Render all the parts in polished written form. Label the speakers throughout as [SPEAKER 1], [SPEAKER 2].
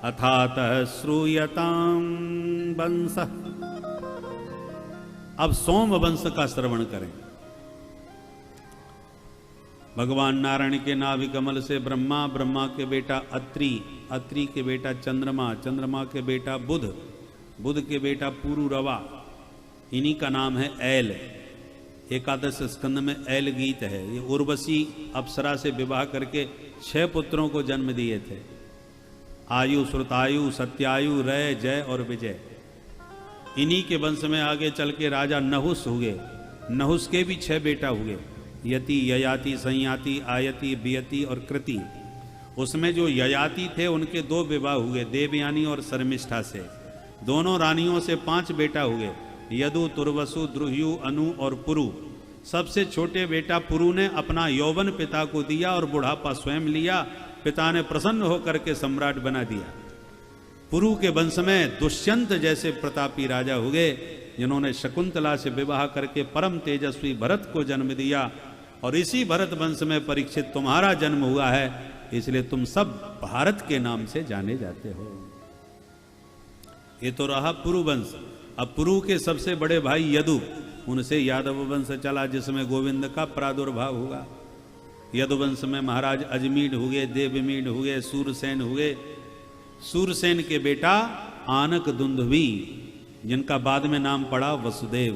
[SPEAKER 1] अथातः श्रूयताम वंश। अब सोम वंश का श्रवण करें। भगवान नारायण के नाभि कमल से ब्रह्मा, ब्रह्मा के बेटा अत्रि, अत्रि के बेटा चंद्रमा, चंद्रमा के बेटा बुध, बुध के बेटा पुरुरवा, इन्हीं का नाम है ऐल। एकादश स्कंद में ऐल गीत है। ये उर्वशी अप्सरा से विवाह करके 6 पुत्रों को जन्म दिए थे। आयु, श्रुतायु, सत्यायु, रय, जय और विजय। इन्हीं के वंश में आगे चल के राजा नहुस हुए। नहुस के भी 6 बेटा हुए, यति, ययाति, संयाति, आयति, बियति और कृति। उसमें जो ययाति थे उनके 2 विवाह हुए, देवयानी और शर्मिष्ठा से। दोनों रानियों से 5 बेटा हुए, यदु, तुर्वसु, द्रुह्यु, अनु और पुरु। सबसे छोटे बेटा पुरु ने अपना यौवन पिता को दिया और बुढ़ापा स्वयं लिया। पिता ने प्रसन्न होकर के सम्राट बना दिया। पुरु के वंश में दुष्यंत जैसे प्रतापी राजा हुए, जिन्होंने शकुंतला से विवाह करके परम तेजस्वी भरत को जन्म दिया। और इसी भरत वंश में परीक्षित तुम्हारा जन्म हुआ है, इसलिए तुम सब भारत के नाम से जाने जाते हो। ये तो रहा पुरु वंश। अब पुरु के सबसे बड़े भाई यदु, उनसे यादव वंश चला, जिसमें गोविंद का प्रादुर्भाव हुआ। यदुवंश में महाराज अजमीढ़ हुए, देवमीढ़ हुए, सूरसेन हुए। सूरसेन के बेटा आनक दुंदुभी, जिनका बाद में नाम पड़ा वसुदेव।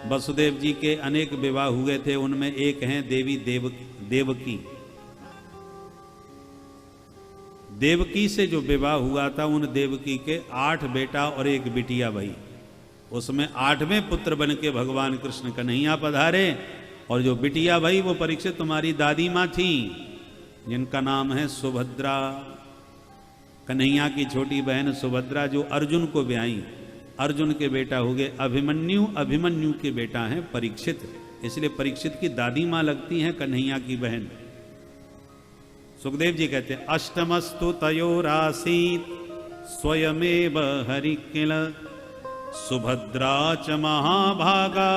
[SPEAKER 1] वसुदेव जी के अनेक विवाह हुए थे, उनमें एक हैं देवी देवकी। देवकी से जो विवाह हुआ था, उन देवकी के 8 बेटा और 1 बिटिया भई। उसमें 8वें पुत्र बन के भगवान कृष्ण कन्हैया पधारे। और जो बिटिया भई वो परीक्षित तुम्हारी दादी माँ थी, जिनका नाम है सुभद्रा। कन्हैया की छोटी बहन सुभद्रा, जो अर्जुन को ब्याई। अर्जुन के बेटा हो गए अभिमन्यु, अभिमन्यु के बेटा हैं परीक्षित। इसलिए परीक्षित की दादी माँ लगती हैं कन्हैया की बहन। सुखदेव जी कहते हैं, अष्टमस्तु तयोरासीत स्वयमेव हरिकिल सुभद्रा च महाभागा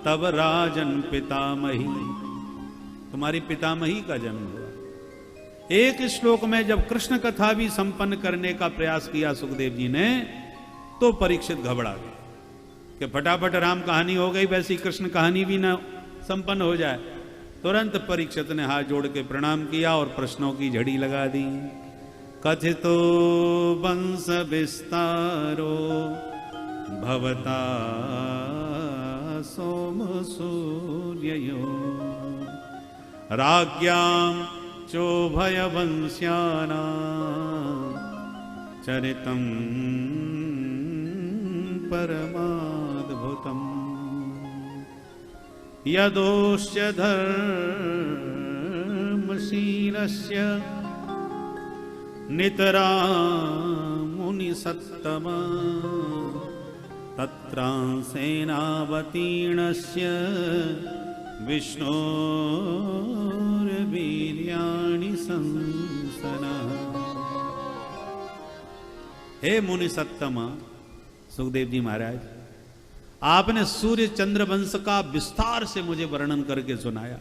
[SPEAKER 1] तब राजन पितामही। तुम्हारी पितामही का जन्म हुआ। एक श्लोक में जब कृष्ण कथा भी संपन्न करने का प्रयास किया सुखदेव जी ने, तो परीक्षित घबरा गए कि फटाफट राम कहानी हो गई, वैसी कृष्ण कहानी भी ना संपन्न हो जाए। तुरंत परीक्षित ने हाथ जोड़ के प्रणाम किया और प्रश्नों की झड़ी लगा दी। कथितो वंश विस्तारो भवता सोम सूर्ययो राज्ञां चोभयवंश्यानां चरितं परमाद्भुतम् यदोश्च धर्मशीलस्य नितरां मुनिसत्तमा तत्रांसेनावतीर्णस्य विष्णोर्वीर्याणि संसनः। हे मुनि सत्तमा, सुखदेव जी महाराज, आपने सूर्य चंद्र वंश का विस्तार से मुझे वर्णन करके सुनाया,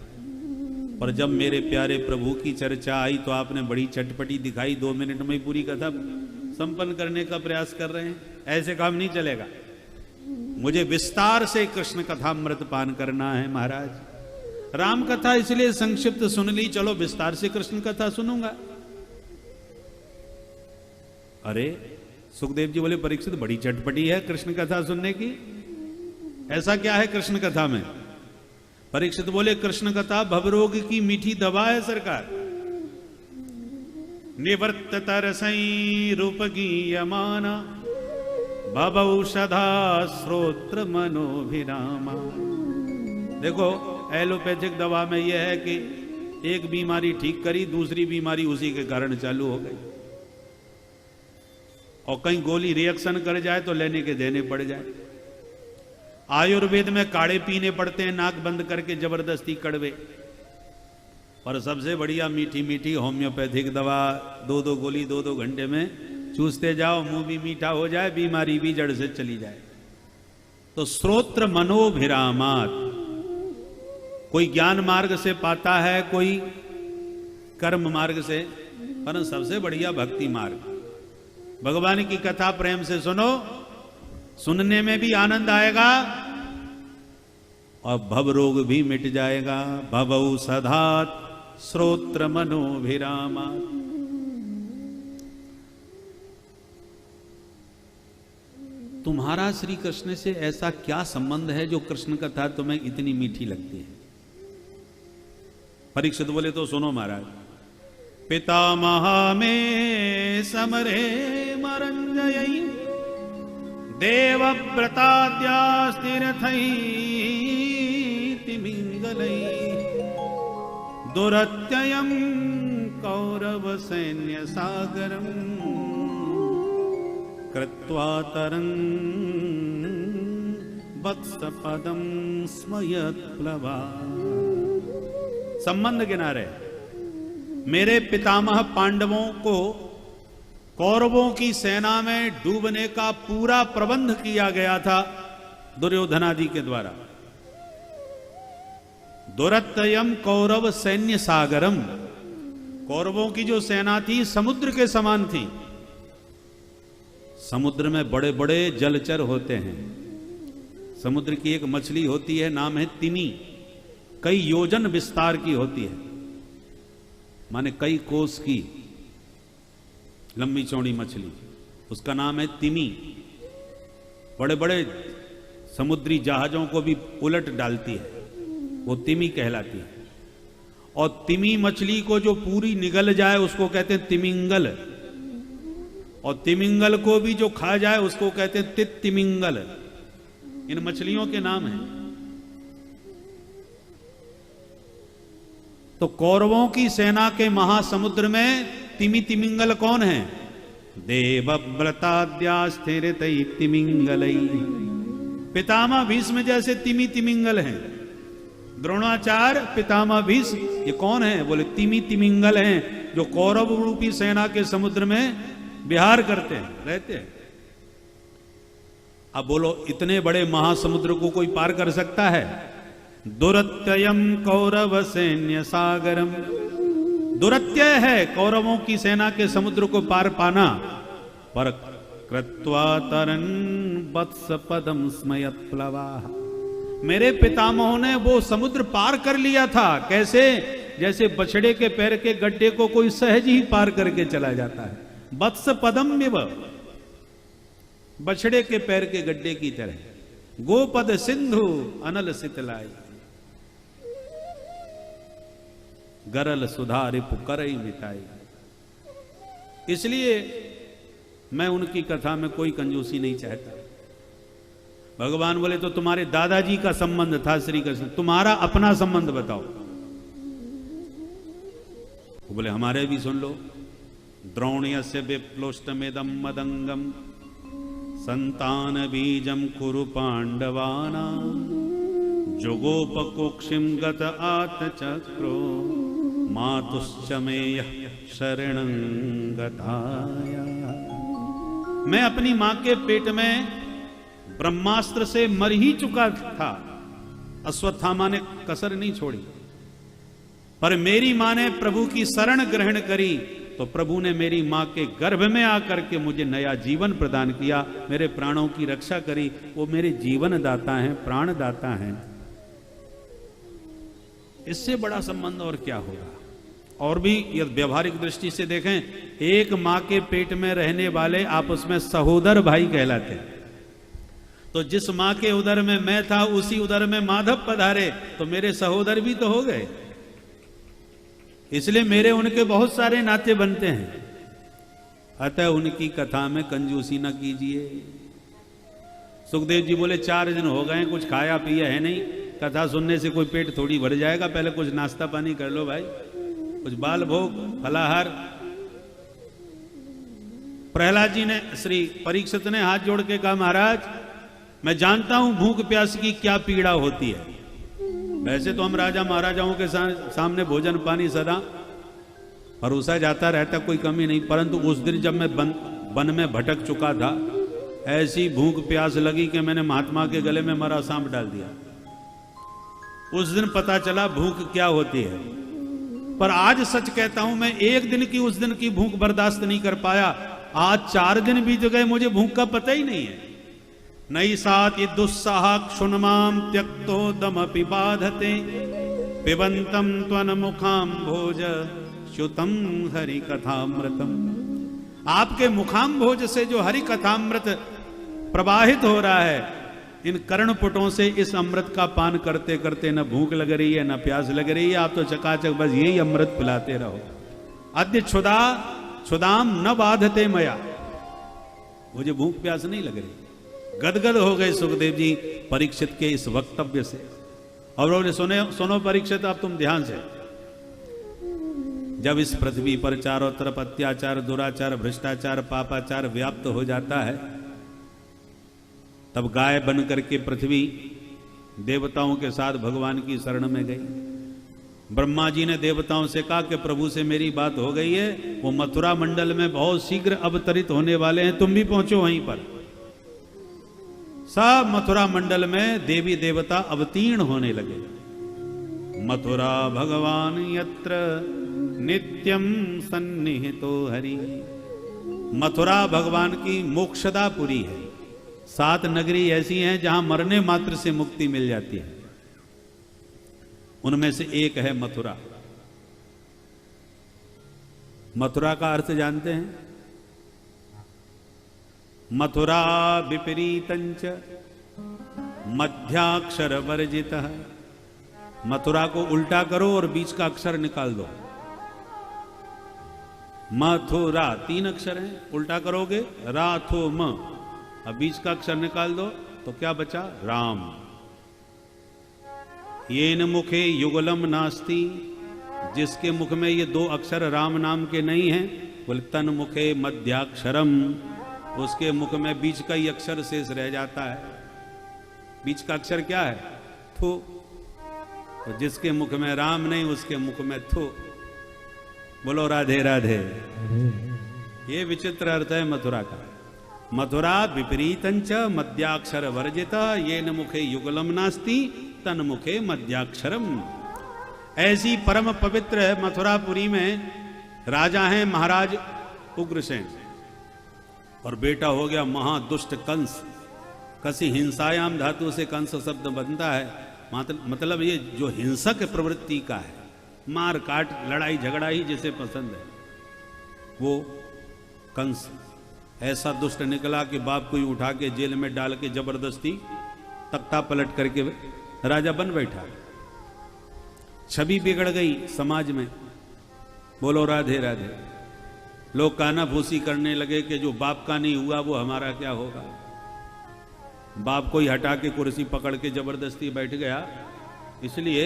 [SPEAKER 1] पर जब मेरे प्यारे प्रभु की चर्चा आई तो आपने बड़ी चटपटी दिखाई। 2 मिनट में ही पूरी कथा संपन्न करने का प्रयास कर रहे हैं। ऐसे काम नहीं चलेगा। मुझे विस्तार से कृष्ण कथा अमृतपान करना है महाराज। राम कथा इसलिए संक्षिप्त सुन ली, चलो विस्तार से कृष्ण कथा सुनूंगा। अरे सुखदेव जी बोले, परीक्षित बड़ी चटपटी है कृष्ण कथा सुनने की, ऐसा क्या है कृष्ण कथा में? परीक्षित बोले, कृष्ण कथा भवरोग की मीठी दवा है सरकार। निवर्तत रसई रूपगीयमाना भवौषधा श्रोत्र मनोभिरामा। देखो एलोपैथिक दवा में यह है कि एक बीमारी ठीक करी, दूसरी बीमारी उसी के कारण चालू हो गई। और कहीं गोली रिएक्शन कर जाए तो लेने के देने पड़ जाए। आयुर्वेद में काढ़े पीने पड़ते हैं नाक बंद करके, जबरदस्ती कड़वे। और सबसे बढ़िया मीठी मीठी होम्योपैथिक दवा, 2-2 गोली 2-2 घंटे में चूसते जाओ, मुंह भी मीठा हो जाए, बीमारी भी जड़ से चली जाए। तो श्रोत्र मनोभिरामात, कोई ज्ञान मार्ग से पाता है, कोई कर्म मार्ग से, परंतु सबसे बढ़िया भक्ति मार्ग। भगवान की कथा प्रेम से सुनो, सुनने में भी आनंद आएगा और भव रोग भी मिट जाएगा। भवौ सधात श्रोत्र मनोभिरामा। तुम्हारा श्री कृष्ण से ऐसा क्या संबंध है जो कृष्ण कथा तुम्हें इतनी मीठी लगती है? परीक्षित बोले तो सुनो महाराज। पितामहा में समरे मरंजयी देवव्रताद्यास्तिरथैतिमिंगलै दुरत्ययं कौरव सैन्य सागरम कृत्वा तरं वत्सपदं स्मयत्प्लवा। संबंध किनारे मेरे पितामह पांडवों को कौरवों की सेना में डूबने का पूरा प्रबंध किया गया था दुर्योधनादि के द्वारा। दुरत्ययम कौरव सैन्य सागरम, कौरवों की जो सेना थी समुद्र के समान थी। समुद्र में बड़े बड़े जलचर होते हैं। समुद्र की एक मछली होती है, नाम है तिमी, कई योजन विस्तार की होती है, माने कई कोस की लंबी चौड़ी मछली, उसका नाम है तिमी। बड़े बड़े समुद्री जहाजों को भी उलट डालती है, वो तिमी कहलाती है। और तिमी मछली को जो पूरी निगल जाए उसको कहते हैं तिमिंगल, और तिमिंगल को भी जो खा जाए उसको कहते हैं तिमिंगल। इन मछलियों के नाम हैं। तो कौरवों की सेना के महासमुद्र में तिमिंगल कौन है? देवव्रताद्यास्तिरथैतिमिंगलै। पितामह भीष्म जैसे तिमिंगल हैं। द्रोणाचार्य पितामह भीष्म ये कौन है? बोले तिमिंगल हैं, जो कौरव रूपी सेना के समुद्र में विहार करते हैं, रहते हैं। अब बोलो, इतने बड़े महासमुद्र को कोई पार कर सकता है? दुरत्ययम कौरव सैन्य सागरम, दुरत्यय है कौरवों की सेना के समुद्र को पार पाना। पर कृत्वा तरन वत्स पदम स्मयत्प्लवा, मेरे पितामहों ने वो समुद्र पार कर लिया था। कैसे? जैसे बछड़े के पैर के गड्ढे को कोई सहज ही पार करके चला जाता है। वत्स पदम विव, बछड़े के पैर के गड्ढे की तरह। गोपद सिंधु अनल सितलाई, गरल सुधारि पुकरई मिटाई। इसलिए मैं उनकी कथा में कोई कंजूसी नहीं चाहता। भगवान बोले तो तुम्हारे दादाजी का संबंध था श्री कृष्ण, तुम्हारा अपना संबंध बताओ। वो बोले हमारे भी सुन लो। द्रोण्यस्य विप्लोष्टमेदं मदंगम संतान बीजम कुरु पांडवानां जुगोपकोक्षिम गत आतचक्रो मातुश्चमेय शरणं गताया। मैं अपनी मां के पेट में ब्रह्मास्त्र से मर ही चुका था, अश्वत्थामा ने कसर नहीं छोड़ी। पर मेरी मां ने प्रभु की शरण ग्रहण करी तो प्रभु ने मेरी मां के गर्भ में आकर के मुझे नया जीवन प्रदान किया, मेरे प्राणों की रक्षा करी। वो मेरे जीवन दाता हैं, प्राण दाता हैं। इससे बड़ा संबंध और क्या होगा? और भी यदि व्यवहारिक दृष्टि से देखें, एक मां के पेट में रहने वाले आपस में सहोदर भाई कहलाते हैं। तो जिस मां के उदर में मैं था उसी उदर में माधव पधारे, तो मेरे सहोदर भी तो हो गए। इसलिए मेरे उनके बहुत सारे नाते बनते हैं। अतः उनकी कथा में कंजूसी न कीजिए। सुखदेव जी बोले 4 दिन हो गए, कुछ खाया पिया है नहीं, कथा सुनने से कोई पेट थोड़ी भर जाएगा, पहले कुछ नाश्ता पानी कर लो भाई, कुछ बाल भोग फलाहार। प्रहलाद जी ने, श्री परीक्षित ने हाथ जोड़ के कहा महाराज मैं जानता हूं भूख प्यास की क्या पीड़ा होती है। वैसे तो हम राजा महाराजाओं के सामने भोजन पानी सदा परोसा जाता रहता, कोई कमी नहीं, परंतु उस दिन जब मैं वन में भटक चुका था, ऐसी भूख प्यास लगी कि मैंने महात्मा के गले में मरा सांप डाल दिया। उस दिन पता चला भूख क्या होती है। पर आज सच कहता हूं, मैं एक दिन की उस दिन की भूख बर्दाश्त नहीं कर पाया। आज 4 दिन बीत गए, मुझे भूख का पता ही नहीं है। नई सात ये दुस्साह क्षुन्माम त्यक्तो दमपि बाधते पिबंतम त्वन मुखाम भोज श्युतम हरि कथामृतम। आपके मुखाम भोज से जो हरि कथामृत प्रवाहित हो रहा है, इन कर्णपुटों से इस अमृत का पान करते करते न भूख लग रही है न प्यास लग रही है। आप तो चकाचक बस यही अमृत पिलाते रहो। अद्य क्षुदा क्षुदाम न बाधते मया, मुझे भूख प्यास नहीं लग रही। गदगद हो गए सुखदेव जी परीक्षित के इस वक्तव्य से। और बोले सुनो परीक्षित, अब तुम ध्यान से, जब इस पृथ्वी पर चारों तरफ अत्याचार, दुराचार, भ्रष्टाचार, पापाचार व्याप्त हो जाता है, तब गाय बन करके पृथ्वी देवताओं के साथ भगवान की शरण में गई। ब्रह्मा जी ने देवताओं से कहा कि प्रभु से मेरी बात हो गई है, वो मथुरा मंडल में बहुत शीघ्र अवतरित होने वाले हैं, तुम भी पहुंचो वहीं पर। सब मथुरा मंडल में देवी देवता अवतीर्ण होने लगे। मथुरा भगवान यत्र नित्यम सन्निहितो हरि। मथुरा भगवान की मोक्षदापुरी है। 7 नगरी ऐसी हैं जहां मरने मात्र से मुक्ति मिल जाती है, उनमें से एक है मथुरा। मथुरा का अर्थ जानते हैं? मथुरा विपरीतंच मध्याक्षर वर्जितः। मथुरा को उल्टा करो और बीच का अक्षर निकाल दो। मथुरा 3 अक्षर हैं, उल्टा करोगे राथो म, अब बीच का अक्षर निकाल दो तो क्या बचा? राम। येन मुखे युगलम नास्ति, जिसके मुख में ये 2 अक्षर राम नाम के नहीं हैं, बोले तन मुखे मध्याक्षरम, उसके मुख में बीच का ही अक्षर शेष रह जाता है। बीच का अक्षर क्या है? थू। तो जिसके मुख में राम नहीं, उसके मुख में थू। बोलो राधे राधे। ये विचित्र अर्थ है मथुरा का। मथुरा विपरीतंच मध्याक्षर वर्जिता, येन मुखे युगलम नास्ति तन मुखे मध्याक्षरम। ऐसी परम पवित्र मथुरापुरी में राजा हैं महाराज उग्रसेन, और बेटा हो गया महादुष्ट कंस। कसी हिंसायाम धातु से कंस शब्द बनता है, मतलब ये जो हिंसक प्रवृत्ति का है, मार काट लड़ाई झगड़ा ही जिसे पसंद है, वो कंस ऐसा दुष्ट निकला कि बाप को ही उठा के जेल में डाल के जबरदस्ती तख्ता पलट करके राजा बन बैठा। छवि बिगड़ गई समाज में। बोलो राधे राधे। लोग काना फूसी करने लगे कि जो बाप का नहीं हुआ वो हमारा क्या होगा। बाप को ही हटा के कुर्सी पकड़ के जबरदस्ती बैठ गया, इसलिए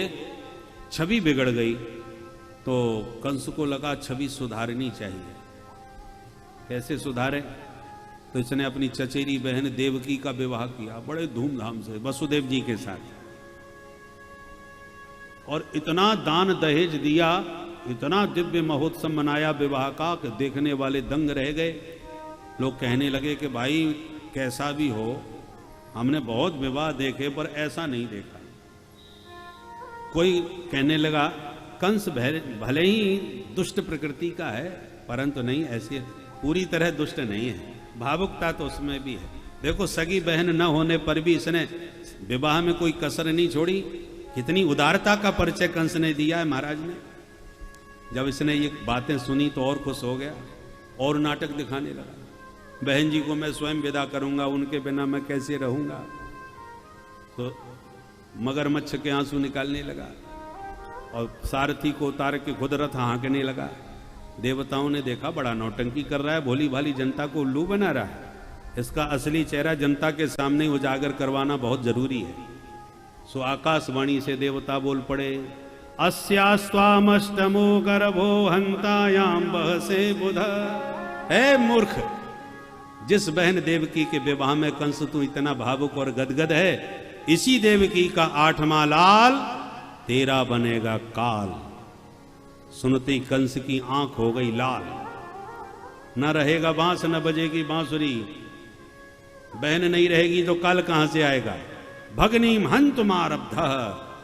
[SPEAKER 1] छवि बिगड़ गई। तो कंस को लगा छवि सुधारनी चाहिए। कैसे सुधारे? तो इसने अपनी चचेरी बहन देवकी का विवाह किया बड़े धूमधाम से वसुदेव जी के साथ, और इतना दान दहेज दिया, इतना दिव्य महोत्सव मनाया विवाह का कि देखने वाले दंग रह गए। लोग कहने लगे कि भाई कैसा भी हो, हमने बहुत विवाह देखे पर ऐसा नहीं देखा। कोई कहने लगा कंस भले ही दुष्ट प्रकृति का है, परंतु नहीं ऐसे पूरी तरह दुष्ट नहीं है, भावुकता तो उसमें भी है। देखो सगी बहन न होने पर भी इसने विवाह में कोई कसर नहीं छोड़ी। कितनी उदारता का परिचय कंस ने दिया है महाराज ने। जब इसने ये बातें सुनी तो और खुश हो गया और नाटक दिखाने लगा। बहन जी को मैं स्वयं विदा करूंगा, उनके बिना मैं कैसे रहूंगा। तो मगरमच्छ के आंसू निकालने लगा और सारथी को उतार के खुद रथ हाँकने लगा। देवताओं ने देखा बड़ा नौटंकी कर रहा है, भोली भाली जनता को उल्लू बना रहा है। इसका असली चेहरा जनता के सामने उजागर करवाना बहुत जरूरी है। सो आकाशवाणी से देवता बोल पड़े, अस्यास्त्वामष्टमो गर्भो हंतायाम बहसे बुध। है मूर्ख, जिस बहन देवकी के विवाह में कंस तू इतना भावुक और गदगद है, इसी देवकी का 8वां लाल तेरा बनेगा काल। सुनती कंस की आंख हो गई लाल। न रहेगा बांस न बजेगी बांसुरी, बहन नहीं रहेगी तो काल कहां से आएगा। भगनीम हंतुमारब्ध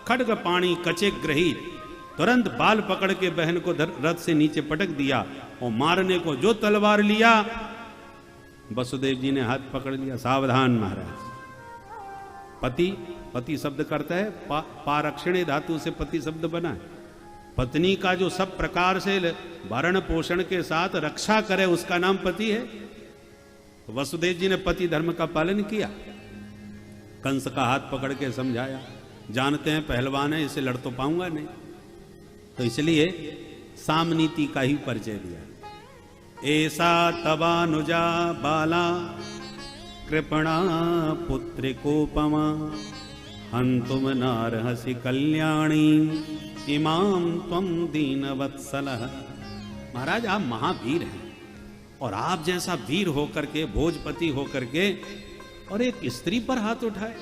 [SPEAKER 1] खड्ग पाणी कचे ग्रहित। तुरंत बाल पकड़ के बहन को रथ से नीचे पटक दिया और मारने को जो तलवार लिया, वसुदेव जी ने हाथ पकड़ लिया, सावधान महाराज। पति शब्द करता है पारक्षणे धातु से पति शब्द बना है। पत्नी का जो सब प्रकार से भरण पोषण के साथ रक्षा करे उसका नाम पति है। वसुदेव जी ने पति धर्म का पालन किया। कंस का हाथ पकड़ के समझाया, जानते हैं पहलवान है, इसे लड़ तो पाऊंगा नहीं, तो इसलिए सामनीति का ही परिचय दिया। ऐसा तवानुजा बाला कृपणा पुत्रिकोपमा हंतुम नारहसि कल्याणी इमाम त्वं दीनवत्सलः। महाराज आप महावीर हैं और आप जैसा वीर होकर के, भोजपति होकर के, और एक स्त्री पर हाथ उठाए।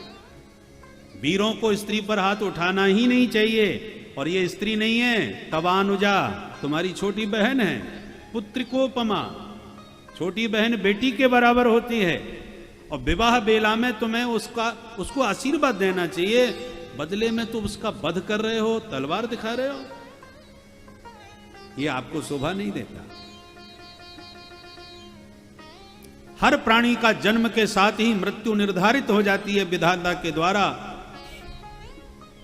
[SPEAKER 1] वीरों को स्त्री पर हाथ उठाना ही नहीं चाहिए। और ये स्त्री नहीं है, तवानुजा तुम्हारी छोटी बहन है, पुत्रिकोपमा छोटी बहन बेटी के बराबर होती है। और विवाह बेला में तुम्हें उसको आशीर्वाद देना चाहिए, बदले में तुम उसका वध कर रहे हो, तलवार दिखा रहे हो, ये आपको शोभा नहीं देता। हर प्राणी का जन्म के साथ ही मृत्यु निर्धारित हो जाती है विधाता के द्वारा।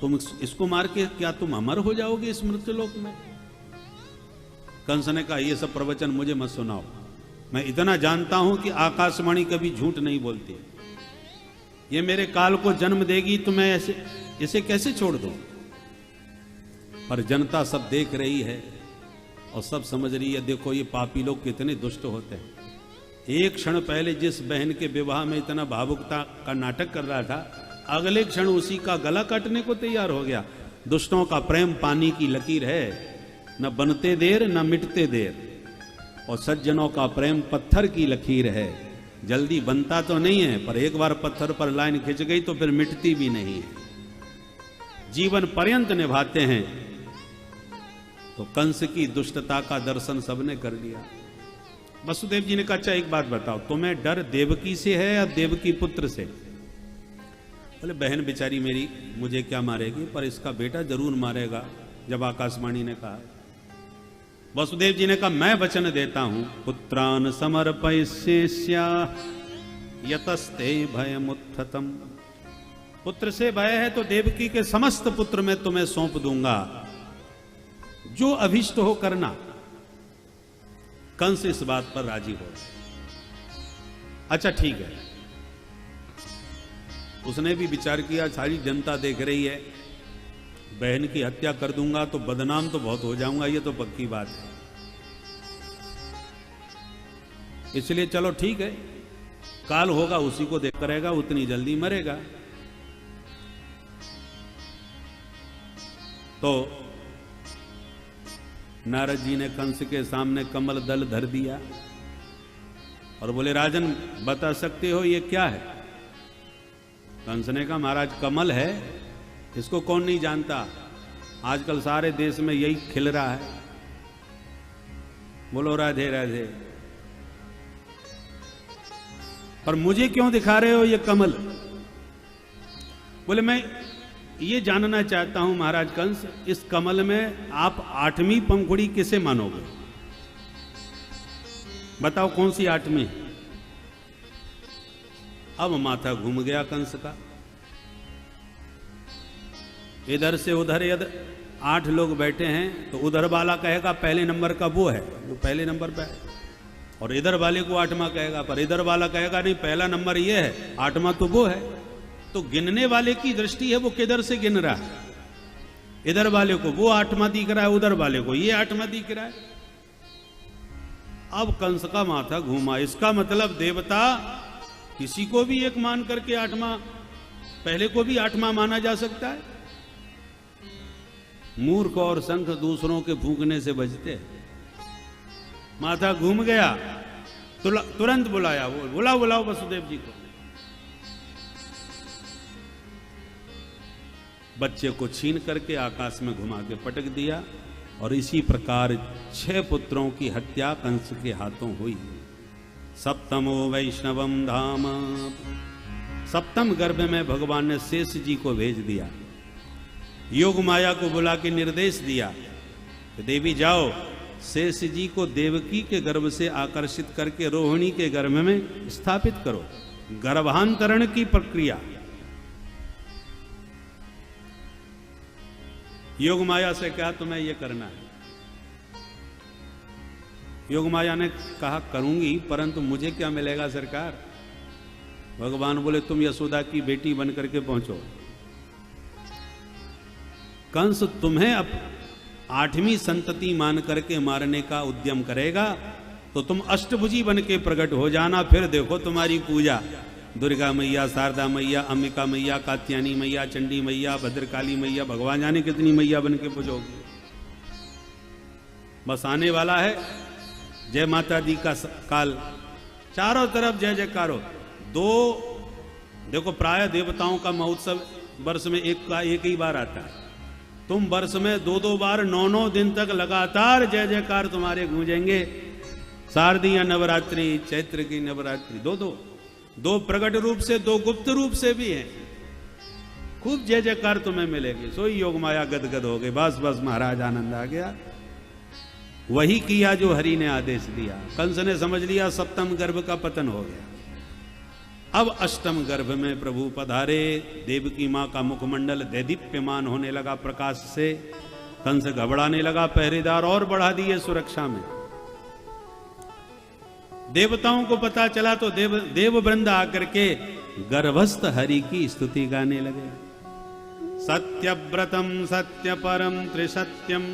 [SPEAKER 1] तुम इसको मार के क्या तुम अमर हो जाओगे इस मृत्यु लोक में? कंस ने कहा ये सब प्रवचन मुझे मत सुनाओ, मैं इतना जानता हूं कि आकाशवाणी कभी झूठ नहीं बोलती। ये मेरे काल को जन्म देगी तो मैं इसे कैसे छोड़ दूं? पर जनता सब देख रही है और सब समझ रही है, देखो ये पापी लोग कितने दुष्ट होते हैं। एक क्षण पहले जिस बहन के विवाह में इतना भावुकता का नाटक कर रहा था, अगले क्षण उसी का गला काटने को तैयार हो गया। दुष्टों का प्रेम पानी की लकीर है, न बनते देर न मिटते देर, और सज्जनों का प्रेम पत्थर की लकीर है, जल्दी बनता तो नहीं है पर एक बार पत्थर पर लाइन खिंच गई तो फिर मिटती भी नहीं है, जीवन पर्यंत निभाते हैं। तो कंस की दुष्टता का दर्शन सबने कर लिया। वसुदेव जी ने कहा अच्छा एक बात बताओ, तुम्हें डर देवकी से है या देवकी पुत्र से? बोले बहन बेचारी मेरी मुझे क्या मारेगी, पर इसका बेटा जरूर मारेगा। जब आकाशवाणी ने कहा, वसुदेव जी ने कहा मैं वचन देता हूं, पुत्रान समर्पयिष्येष्या यतस्ते भयमुत्थतम। पुत्र से भय है तो देवकी के समस्त पुत्र मैं तुम्हें सौंप दूंगा, जो अभिष्ट हो करना। कंस इस बात पर राजी हो। अच्छा ठीक है, उसने भी विचार किया, सारी जनता देख रही है, बहन की हत्या कर दूंगा तो बदनाम तो बहुत हो जाऊंगा, ये तो पक्की बात है, इसलिए चलो ठीक है, काल होगा उसी को देख करेगा, उतनी जल्दी मरेगा। तो नारद जी ने कंस के सामने कमल दल धर दिया और बोले राजन बता सकते हो ये क्या है? कंस ने कहा महाराज कमल है, इसको कौन नहीं जानता, आजकल सारे देश में यही खिल रहा है। बोलो राधे राधे। पर मुझे क्यों दिखा रहे हो ये कमल? बोले मैं ये जानना चाहता हूं महाराज कंस, इस कमल में आप 8वीं पंखुड़ी किसे मानोगे? बताओ कौन सी 8वीं? अब माथा घूम गया कंस का। इधर से उधर यदि 8 लोग बैठे हैं तो उधर वाला कहेगा पहले नंबर का वो है जो पहले नंबर पे है, और इधर वाले को 8वां कहेगा, पर इधर वाला कहेगा नहीं पहला नंबर ये है, 8वां तो वो है। तो गिनने वाले की दृष्टि है वो किधर से गिन रहा है, इधर वाले को वो 8वां दिख रहा है, उधर वाले को ये 8वां दिख रहा है। अब कंस का माथा घूमा। इसका मतलब देवता किसी को भी एक मान करके 8वां, पहले को भी 8वां माना जा सकता है। मूर्ख और शंख दूसरों के फूंकने से बचते। माथा घूम गया, तुरंत बुलाया, वो बुलाओ वसुदेव जी को। बच्चे को छीन करके आकाश में घुमा के पटक दिया और इसी प्रकार 6 पुत्रों की हत्या कंस के हाथों हुई। सप्तमो वैष्णवम धाम, 7वें गर्भ में भगवान ने शेष जी को भेज दिया। योग माया को बुला के निर्देश दिया कि देवी जाओ, शेष जी को देवकी के गर्भ से आकर्षित करके रोहिणी के गर्भ में स्थापित करो। गर्भांतरण की प्रक्रिया। योग माया से कहा तुम्हें यह करना है। योग माया ने कहा करूंगी, परंतु मुझे क्या मिलेगा सरकार? भगवान बोले तुम यशोदा की बेटी बन करके पहुंचो। कंस तुम्हें अब 8वीं संतति मान करके मारने का उद्यम करेगा, तो तुम अष्टभुजी बन के प्रकट हो जाना। फिर देखो तुम्हारी पूजा, दुर्गा मैया, शारदा मैया, अंबिका मैया, कात्यायनी मैया, चंडी मैया, भद्रकाली मैया, भगवान जाने कितनी मैया बन के पूजोगी। बस आने वाला है जय माता दी का काल, चारों तरफ जय जयकारो। देखो प्राय देवताओं का महोत्सव वर्ष में एक ही बार आता है। तुम वर्ष में 2 बार 9 दिन तक लगातार जय जयकार तुम्हारे गूंजेंगे। शारदीय नवरात्रि, चैत्र की नवरात्रि, दो प्रकट रूप से, 2 गुप्त रूप से भी हैं। खूब जय जयकार तुम्हें मिलेगी। सोई योग माया गदगद हो गए। बस बस महाराज आनंद आ गया। वही किया जो हरि ने आदेश दिया। कंस ने समझ लिया 7म गर्भ का पतन हो गया। अब 8म गर्भ में प्रभु पधारे। देवकी मां का मुखमंडल दैदीप्यमान होने लगा प्रकाश से। कंस घबराने लगा। पहरेदार और बढ़ा दिए सुरक्षा में। देवताओं को पता चला तो देववृंद आकर के गर्भस्थ हरि की स्तुति गाने लगे। सत्यव्रतम सत्यपरम त्रिसत्यम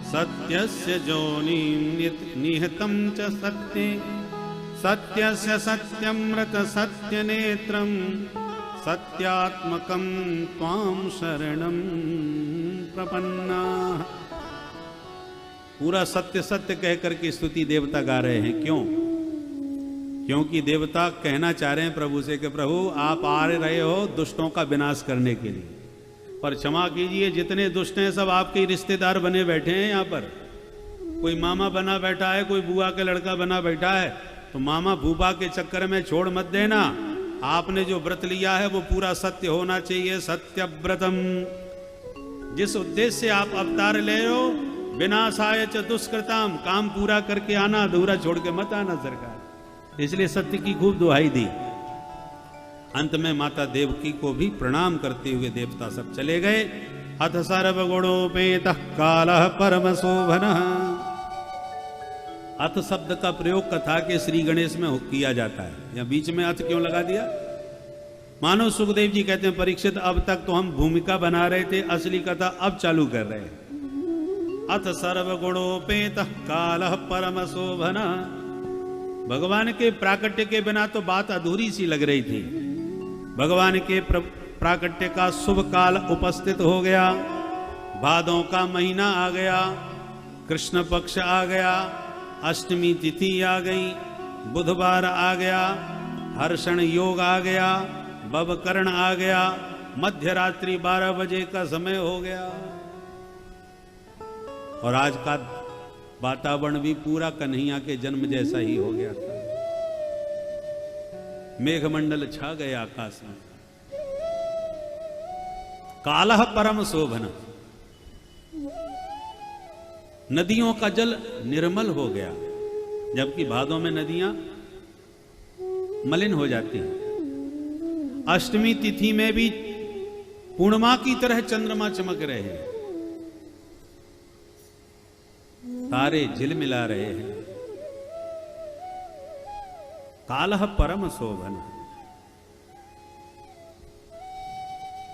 [SPEAKER 1] सत्यस्य जोनिं निहितं च सत्ये सत्यस्य सत्यमृत सत्यनेत्रं सत्यात्मकं त्वां शरणं प्रपन्नाः। पूरा सत्य सत्य कह करके स्तुति देवता गा रहे हैं। क्यों? क्योंकि देवता कहना चाह रहे हैं प्रभु से कि प्रभु आप आ रहे हो दुष्टों का विनाश करने के लिए, पर क्षमा कीजिए जितने दुष्ट हैं सब आपके रिश्तेदार बने बैठे हैं। यहाँ पर कोई मामा बना बैठा है, कोई बुआ के लड़का बना बैठा है, तो मामा भूपा के चक्कर में छोड़ मत देना। आपने जो व्रत लिया है वो पूरा सत्य होना चाहिए। सत्यव्रतम, जिस उद्देश्य से आप अवतार ले रहे हो, विनाशाय च दुष्कृताम, काम पूरा करके आना, अधूरा छोड़ के मत आना सरकार। इसलिए सत्य की खूब दुहाई दी। अंत में माता देवकी को भी प्रणाम करते हुए देवता सब चले गए। अथ सर्वगुणोपेतः कालः परम शोभनः। अथ शब्द का प्रयोग कथा के श्री गणेश में किया जाता है। या बीच में अथ क्यों लगा दिया? मानो सुखदेव जी कहते हैं परीक्षित अब तक तो हम भूमिका बना रहे थे, असली कथा अब चालू कर रहे हैं। अथ सर्वगुणोपेतः कालः परम शोभनः। भगवान के प्राकट्य के बिना तो बात अधूरी सी लग रही थी। भगवान के प्राकट्य का शुभ काल उपस्थित हो गया। भादों का महीना आ गया, कृष्ण पक्ष आ गया, अष्टमी तिथि आ गई, बुधवार आ गया, हर्षण योग आ गया, बवकरण आ गया, मध्य रात्रि 12 बजे का समय हो गया। और आज का वातावरण भी पूरा कन्हैया के जन्म जैसा ही हो गया था। मेघमंडल छा गए आकाश में। कालः परम शोभन, नदियों का जल निर्मल हो गया, जबकि भादों में नदियां मलिन हो जाती हैं। अष्टमी तिथि में भी पूर्णिमा की तरह चंद्रमा चमक रहे हैं, तारे झिलमिला रहे हैं। कालः परम शोभन।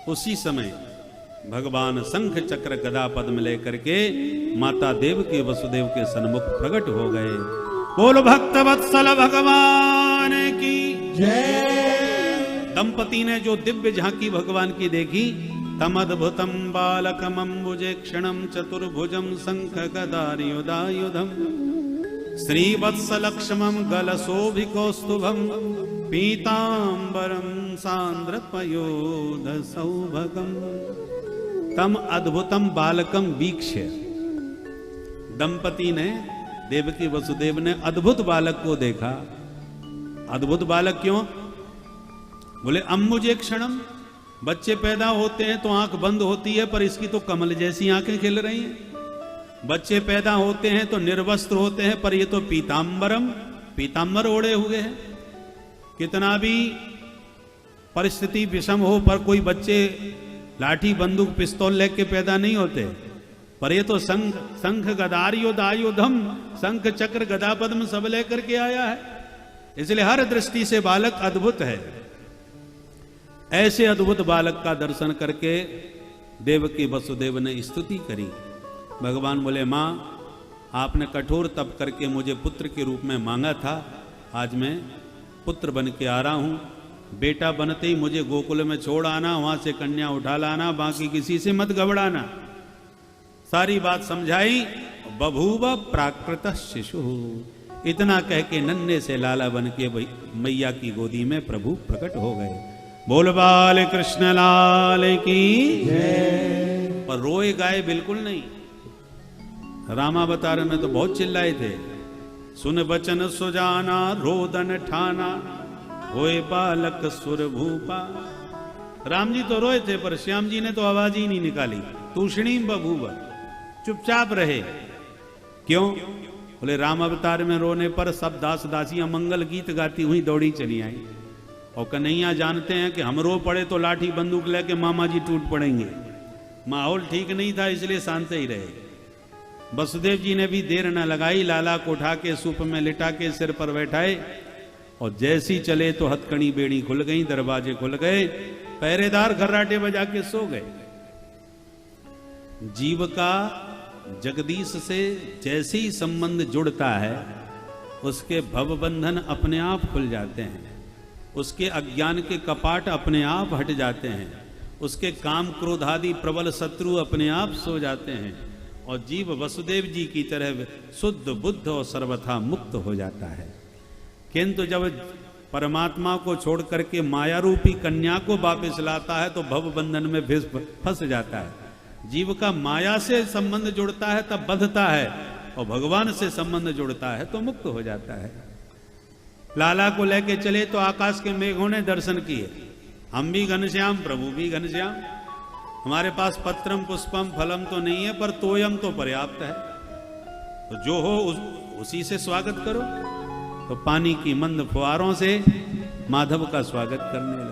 [SPEAKER 1] उसी समय भगवान शंख चक्र गदा पद्म लेकर के माता देव के वसुदेव के सन्मुख प्रकट हो गए। बोल भक्त वत्सल भगवान की जय। दंपति ने जो दिव्य झांकी भगवान की देखी, तमद्भुतम बालकमंबुजे क्षणम चतुर्भुजम शंख गदायुधायुधम श्रीवत्सलक्ष्मं गलशोभिकौस्तुभं पीतांबरं सांद्रपयोध सौभगम तम अद्भुतम बालकम वीक्ष्य। दंपति ने, देवकी वसुदेव ने अद्भुत बालक को देखा। अद्भुत बालक क्यों? बोले अम्बुजे क्षणम, बच्चे पैदा होते हैं तो आंख बंद होती है, पर इसकी तो कमल जैसी आंखें खिल रही हैं। बच्चे पैदा होते हैं तो निर्वस्त्र होते हैं, पर ये तो पीताम्बर ओढ़े हुए हैं। कितना भी परिस्थिति विषम हो, पर कोई बच्चे लाठी बंदूक पिस्तौल लेके पैदा नहीं होते, पर ये तो शंख गदायुधम, शंख चक्र गदा पद्म सब लेकर के आया है। इसलिए हर दृष्टि से बालक अद्भुत है। ऐसे अद्भुत बालक का दर्शन करके देवकी वसुदेव ने स्तुति करी। भगवान बोले, माँ आपने कठोर तप करके मुझे पुत्र के रूप में मांगा था, आज मैं पुत्र बन के आ रहा हूँ। बेटा बनते ही मुझे गोकुल में छोड़ आना, वहां से कन्या उठा लाना, बाकी किसी से मत घबराना। सारी बात समझाई। बभूव प्राकृत शिशु, इतना कह के नन्हे से लाला बन के मैया की गोदी में प्रभु प्रकट हो गए। बोल बाल कृष्ण लाल की जय। पर रोए गाए बिल्कुल नहीं। रामावतार में तो बहुत चिल्लाए थे, सुन बचन सुजाना रोदन ठाना, होए बालक सुर भूपा। राम जी तो रोए थे, पर श्याम जी ने तो आवाज ही नहीं निकाली। तूषणी बभूव, चुपचाप रहे। क्यों? बोले राम अवतार में रोने पर सब दास दासियां मंगल गीत गाती हुई दौड़ी चली आई, और कन्हैया जानते हैं कि हम रो पड़े तो लाठी बंदूक लेके मामा जी टूट पड़ेंगे। माहौल ठीक नहीं था, इसलिए शांत ही रहे। वसुदेव जी ने भी देर न लगाई, लाला को उठा के सूप में लिटा के सिर पर बैठाए, और जैसी चले तो हथकड़ी बेड़ी खुल गई, दरवाजे खुल गए, पहरेदार खर्राटे बजा के सो गए। जीव का जगदीश से जैसे ही संबंध जुड़ता है, उसके भवबंधन अपने आप खुल जाते हैं, उसके अज्ञान के कपाट अपने आप हट जाते हैं, उसके काम क्रोध आदि प्रबल शत्रु अपने आप सो जाते हैं, और जीव वसुदेव जी की तरह शुद्ध बुद्ध और सर्वथा मुक्त हो जाता है। किंतु जब परमात्मा को छोड़ करके माया रूपी कन्या को वापस लाता है तो भव बंधन में फंस जाता है। जीव का माया से संबंध जुड़ता है तब बंधता है, और भगवान से संबंध जुड़ता है तो मुक्त हो जाता है। लाला को लेके चले तो आकाश के मेघों ने दर्शन किए। हम भी घनश्याम, प्रभु भी घनश्याम। हमारे पास पत्रम पुष्पम फलम तो नहीं है, पर तोयम तो पर्याप्त है, तो जो हो उसी से स्वागत करो। तो पानी की मंद फुहारों से माधव का स्वागत करने लगे।